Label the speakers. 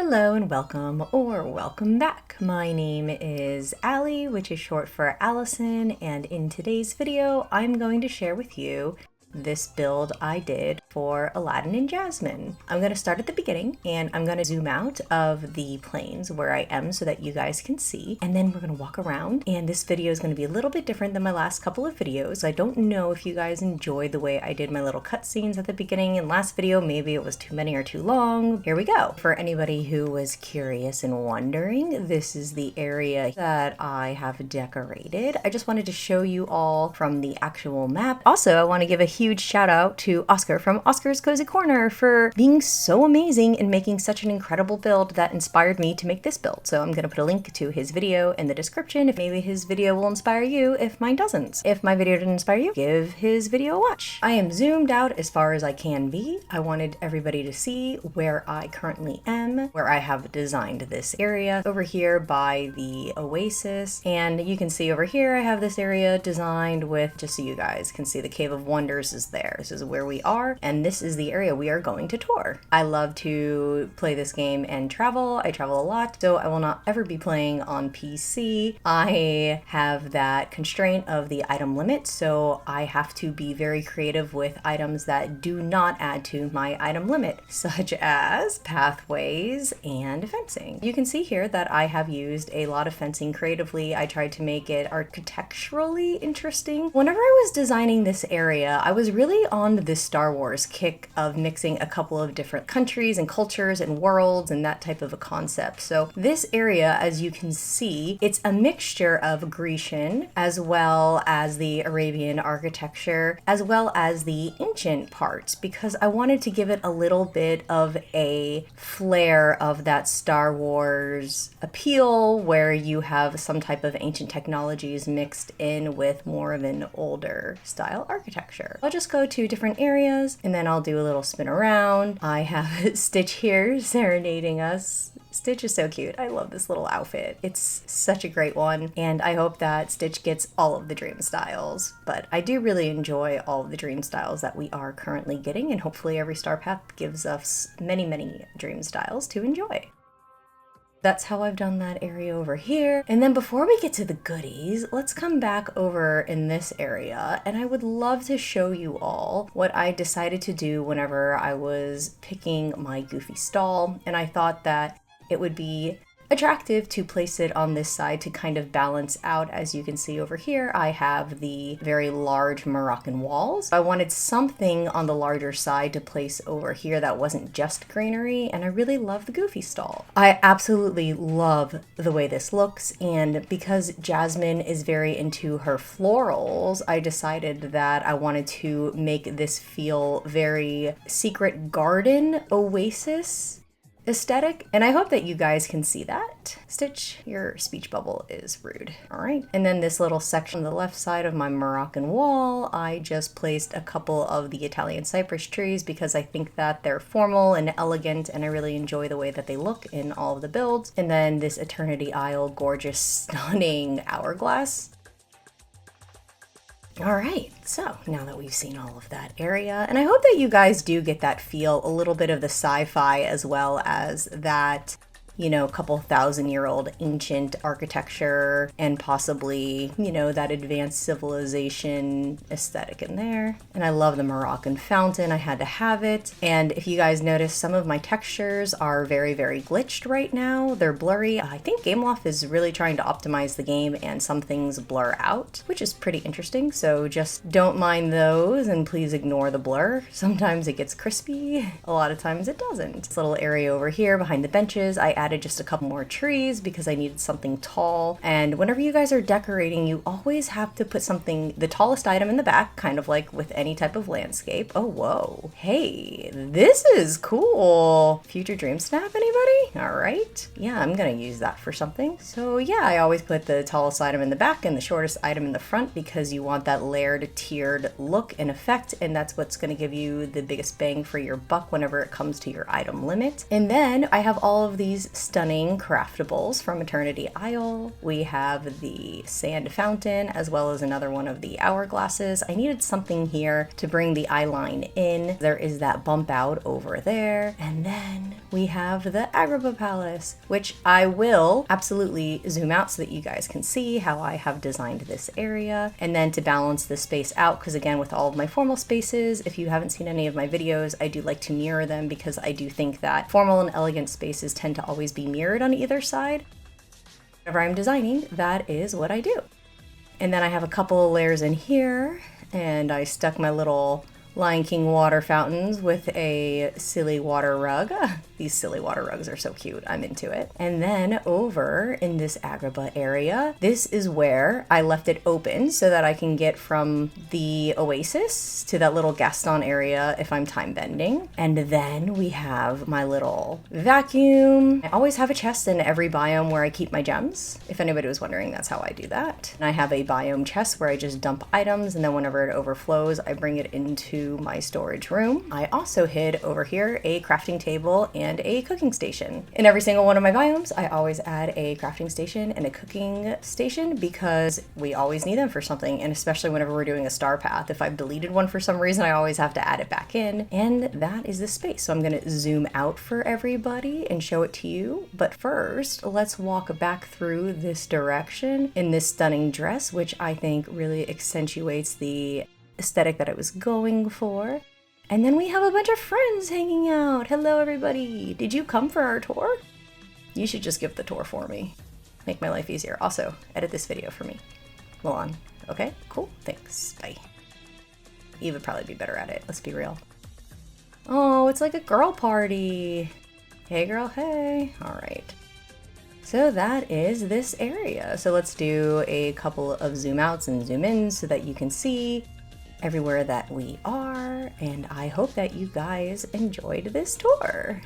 Speaker 1: Hello and welcome or welcome back. My name is Allie, which is short for Allison, and in today's video I'm going to share with you this build I did for Aladdin and Jasmine. I'm going to start at the beginning and I'm going to zoom out of the planes where I am so that you guys can see, and then we're going to walk around, and this video is going to be a little bit different than my last couple of videos. I don't know if you guys enjoyed the way I did my little cutscenes at the beginning in last video. Maybe it was too many or too long. Here we go. For anybody who was curious and wondering, this is the area that I have decorated. I just wanted to show you all from the actual map. Also, I want to give a huge shout out to Oscar from Oscar's Cozy Corner for being so amazing and making such an incredible build that inspired me to make this build. So I'm going to put a link to his video in the description if maybe his video will inspire you if mine doesn't. If my video didn't inspire you, give his video a watch. I am zoomed out as far as I can be. I wanted everybody to see where I currently am, where I have designed this area over here by the oasis. And you can see over here I have this area designed with, just so you guys can see, the Cave of Wonders is there. This is where we are, and this is the area we are going to tour. I love to play this game and travel. I travel a lot, so I will not ever be playing on PC. I have that constraint of the item limit, so I have to be very creative with items that do not add to my item limit, such as pathways and fencing. You can see here that I have used a lot of fencing creatively. I tried to make it architecturally interesting. Whenever I was designing this area, I was really on this Star Wars kick of mixing a couple of different countries and cultures and worlds and that type of a concept. So this area, as you can see, it's a mixture of Grecian as well as the Arabian architecture as well as the ancient parts, because I wanted to give it a little bit of a flair of that Star Wars appeal where you have some type of ancient technologies mixed in with more of an older style architecture. I'll just go to different areas and then I'll do a little spin around. I have Stitch here serenading us. Stitch is so cute. I love this little outfit. It's such a great one, and I hope that Stitch gets all of the dream styles, but I do really enjoy all of the dream styles that we are currently getting, and hopefully every star path gives us many dream styles to enjoy. That's how I've done that area over here. And then before we get to the goodies, let's come back over in this area. And I would love to show you all what I decided to do whenever I was picking my Goofy stall. And I thought that it would be attractive to place it on this side to kind of balance out. As you can see over here, I have the very large Moroccan walls. I wanted something on the larger side to place over here that wasn't just greenery, and I really love the Goofy stall. I absolutely love the way this looks, and because Jasmine is very into her florals, I decided that I wanted to make this feel very secret garden oasis aesthetic, and I hope that you guys can see that. Stitch, your speech bubble is rude. All right, and then this little section on the left side of my Moroccan wall, I just placed a couple of the Italian cypress trees because I think that they're formal and elegant, and I really enjoy the way that they look in all of the builds. And then this Eternity Isle, gorgeous, stunning hourglass. All right, so now that we've seen all of that area, and I hope that you guys do get that feel, a little bit of the sci-fi as well as that, you know, couple thousand-year-old ancient architecture and possibly, you know, that advanced civilization aesthetic in there. And I love the Moroccan fountain. I had to have it. And if you guys notice, some of my textures are very glitched right now. They're blurry. I think Gameloft is really trying to optimize the game, and some things blur out, which is pretty interesting. So just don't mind those and please ignore the blur. Sometimes it gets crispy. A lot of times it doesn't. This little area over here behind the benches, I added just a couple more trees because I needed something tall. And whenever you guys are decorating, you always have to put something, the tallest item in the back, kind of like with any type of landscape. Oh, whoa. Hey, this is cool. Future Dream Snap, anybody? All right. Yeah, I'm gonna use that for something. So yeah, I always put the tallest item in the back and the shortest item in the front because you want that layered, tiered look and effect, and that's what's gonna give you the biggest bang for your buck whenever it comes to your item limit. And then I have all of these stunning craftables from Eternity Isle. We have the sand fountain, as well as another one of the hourglasses. I needed something here to bring the eye line in. There is that bump out over there. And then we have the Agrabah Palace, which I will absolutely zoom out so that you guys can see how I have designed this area. And then to balance the space out, because again, with all of my formal spaces, if you haven't seen any of my videos, I do like to mirror them because I do think that formal and elegant spaces tend to always be mirrored on either side. Whenever I'm designing, that is what I do. And then I have a couple of layers in here, and I stuck my little Lion King water fountains with a silly water rug. These silly water rugs are so cute. I'm into it. And then over in this Agrabah area, this is where I left it open so that I can get from the oasis to that little Gaston area if I'm time bending. And then we have my little vacuum. I always have a chest in every biome where I keep my gems. If anybody was wondering, that's how I do that. And I have a biome chest where I just dump items, and then whenever it overflows, I bring it into my storage room. I also hid over here a crafting table and a cooking station. In every single one of my biomes, I always add a crafting station and a cooking station because we always need them for something, and especially whenever we're doing a star path. If I've deleted one for some reason, I always have to add it back in, and that is the space. So I'm gonna zoom out for everybody and show it to you. But first, let's walk back through this direction in this stunning dress, which I think really accentuates the aesthetic that I was going for. And then we have a bunch of friends hanging out. Hello, everybody. Did you come for our tour? You should just give the tour for me. Make my life easier. Also, edit this video for me. Milan. Okay, cool. Thanks. Bye. Eve would probably be better at it. Let's be real. Oh, it's like a girl party. Hey, girl. Hey. All right. So that is this area. So let's do a couple of zoom outs and zoom ins so that you can see everywhere that we are, and I hope that you guys enjoyed this tour.